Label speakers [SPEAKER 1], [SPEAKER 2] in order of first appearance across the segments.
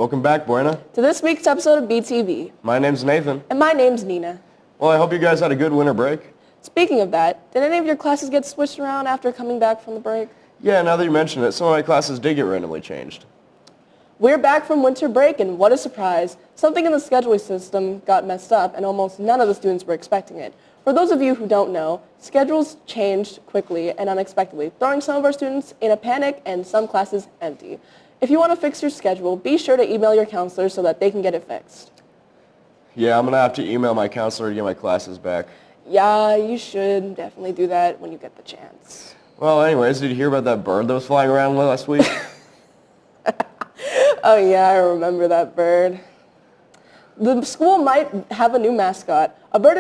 [SPEAKER 1] Welcome back, Buena.
[SPEAKER 2] To this week's episode of BTV.
[SPEAKER 1] My name's Nathan.
[SPEAKER 2] And my name's Nina.
[SPEAKER 1] Well, I hope you guys had a good winter break.
[SPEAKER 2] Speaking of that, did any of your classes get switched around after coming back from the break?
[SPEAKER 1] Yeah, now that you mention it, some of my classes did get randomly changed.
[SPEAKER 2] We're back from winter break, and what a surprise. Something in the scheduling system got messed up, and almost none of the students were expecting it. For those of you who don't know, schedules changed quickly and unexpectedly, throwing some of our students in a panic and some classes empty. If you want to fix your schedule, be sure to email your counselor so that they can get it fixed.
[SPEAKER 1] Yeah, I'm going to have to email my counselor to get my classes back.
[SPEAKER 2] Yeah, you should definitely do that when you get the chance.
[SPEAKER 1] Well, anyways, did you hear about that bird that was flying around last week?
[SPEAKER 2] Oh yeah, I remember that bird. The school might have a new mascot. A bird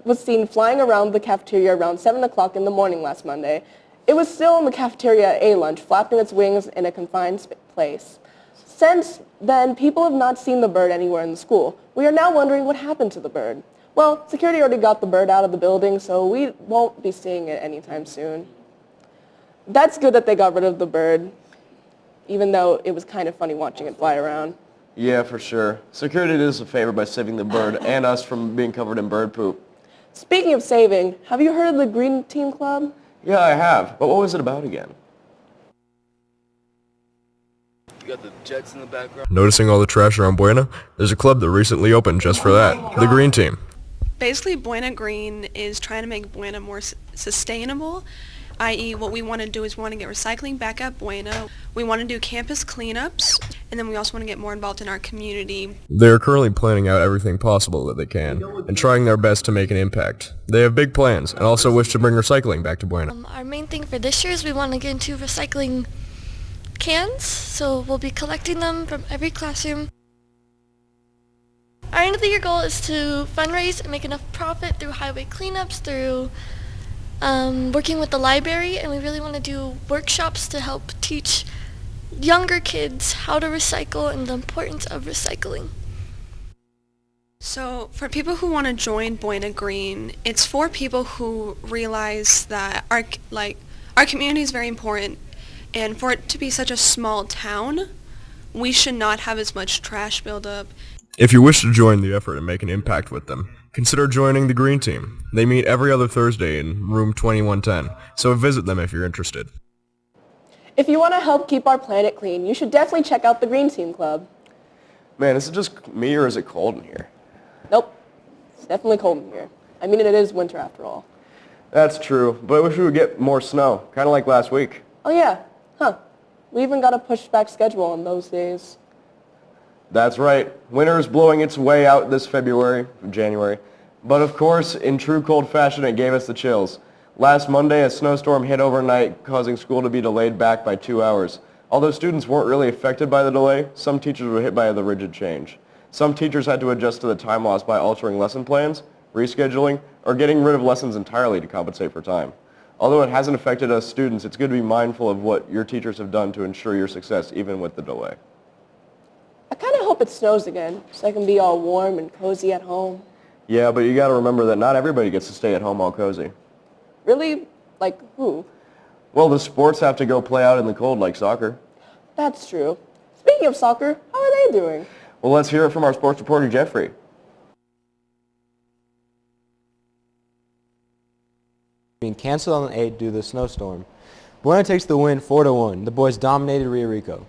[SPEAKER 2] was seen flying around the cafeteria around 7 o'clock in the morning last Monday. It was still in the cafeteria at A-lunch, flapping its wings in a confined place. Since then, people have not seen the bird anywhere in the school. We are now wondering what happened to the bird. Well, security already got the bird out of the building, so we won't be seeing it anytime soon. That's good that they got rid of the bird, even though it was kind of funny watching it fly around.
[SPEAKER 1] Yeah, for sure. Security did us a favor by saving the bird and us from being covered in bird poop.
[SPEAKER 2] Speaking of saving, have you heard of the Green Team Club?
[SPEAKER 1] Yeah, I have. But what was it about again?
[SPEAKER 3] You got the Jets in the background.
[SPEAKER 4] Noticing all the trash around Buena? There's a club that recently opened just for that. The Green Team.
[SPEAKER 5] Basically, Buena Green is trying to make Buena more sustainable, i.e. what we want to do is we want to get recycling back at Buena. We want to do campus cleanups, and then we also want to get more involved in our community.
[SPEAKER 4] They are currently planning out everything possible that they can, and trying their best to make an impact. They have big plans, and also wish to bring recycling back to Buena.
[SPEAKER 6] Our main thing for this year is we want to get into recycling cans, so we'll be collecting them from every classroom. Our end of the year goal is to fundraise and make enough profit through highway cleanups, through working with the library, and we really want to do workshops to help teach younger kids how to recycle and the importance of recycling.
[SPEAKER 5] So for people who want to join Buena Green, it's for people who realize that our community is very important, and for it to be such a small town, we should not have as much trash buildup.
[SPEAKER 4] If you wish to join the effort and make an impact with them, consider joining the Green Team. They meet every other Thursday in room 2110, so visit them if you're interested.
[SPEAKER 2] If you want to help keep our planet clean, you should definitely check out the Green Team Club.
[SPEAKER 1] Man, is it just me or is it cold in here?
[SPEAKER 2] Nope, it's definitely cold in here. I mean, it is winter after all.
[SPEAKER 1] That's true, but I wish we would get more snow, kind of like last week.
[SPEAKER 2] Oh yeah, huh. We even got a pushed back schedule on those days.
[SPEAKER 1] That's right. Winter is blowing its way out this January. But of course, in true cold fashion, it gave us the chills. Last Monday, a snowstorm hit overnight, causing school to be delayed back by 2 hours. Although students weren't really affected by the delay, some teachers were hit by the rigid change. Some teachers had to adjust to the time loss by altering lesson plans, rescheduling, or getting rid of lessons entirely to compensate for time. Although it hasn't affected us students, it's good to be mindful of what your teachers have done to ensure your success, even with the delay.
[SPEAKER 2] I kind of hope it snows again, so I can be all warm and cozy at home.
[SPEAKER 1] Yeah, but you got to remember that not everybody gets to stay at home all cozy.
[SPEAKER 2] Really? Like who?
[SPEAKER 1] Well, the sports have to go play out in the cold like soccer.
[SPEAKER 2] That's true. Speaking of soccer, how are they doing?
[SPEAKER 1] Well, let's hear it from our sports reporter, Jeffrey.
[SPEAKER 7] Being canceled on the 8th due to the snowstorm. Buena takes the win 4-1. The boys dominated Rio Rico.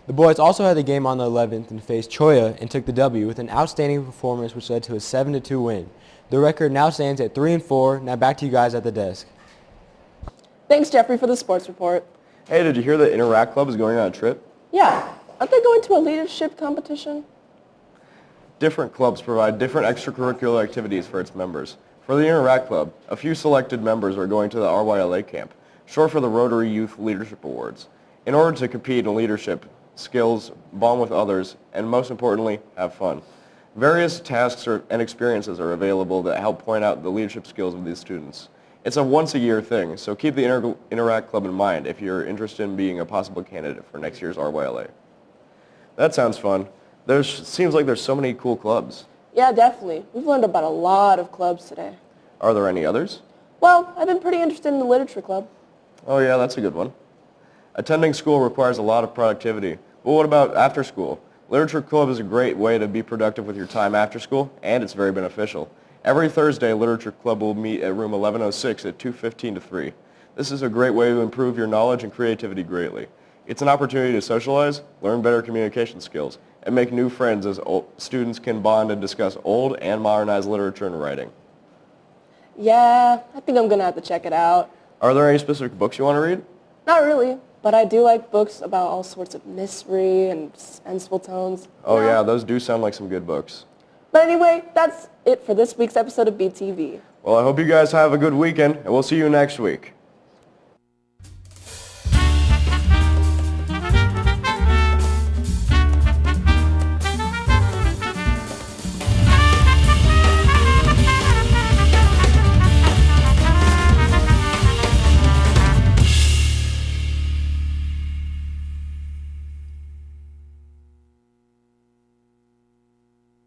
[SPEAKER 7] The boys also had the game on the 11th and faced Choya and took the W with an outstanding performance which led to a 7-2 win. The record now stands at 3-4. Now back to you guys at the desk.
[SPEAKER 2] Thanks, Jeffrey, for the sports report.
[SPEAKER 1] Hey, did you hear that Interact Club is going on a trip?
[SPEAKER 2] Yeah. Aren't they going to a leadership competition?
[SPEAKER 1] Different clubs provide different extracurricular activities for its members. For the Interact Club, a few selected members are going to the RYLA camp, short for the Rotary Youth Leadership Awards, in order to compete in leadership skills, bond with others, and most importantly, have fun. Various tasks and experiences are available that help point out the leadership skills of these students. It's a once-a-year thing, so keep the Interact Club in mind if you're interested in being a possible candidate for next year's RYLA. That sounds fun. Seems like there's so many cool clubs.
[SPEAKER 2] Yeah, definitely. We've learned about a lot of clubs today.
[SPEAKER 1] Are there any others?
[SPEAKER 2] Well, I've been pretty interested in the literature club.
[SPEAKER 1] Oh yeah, that's a good one. Attending school requires a lot of productivity. But what about after school? Literature Club is a great way to be productive with your time after school, and it's very beneficial. Every Thursday, Literature Club will meet at room 1106 at 2:15 to 3. This is a great way to improve your knowledge and creativity greatly. It's an opportunity to socialize, learn better communication skills, and make new friends as students can bond and discuss old and modernized literature and writing.
[SPEAKER 2] Yeah, I think I'm going to have to check it out.
[SPEAKER 1] Are there any specific books you want to read?
[SPEAKER 2] Not really, but I do like books about all sorts of mystery and suspenseful tones.
[SPEAKER 1] Oh yeah, those do sound like some good books.
[SPEAKER 2] But anyway, that's it for this week's episode of BTV.
[SPEAKER 1] Well, I hope you guys have a good weekend, and we'll see you next week.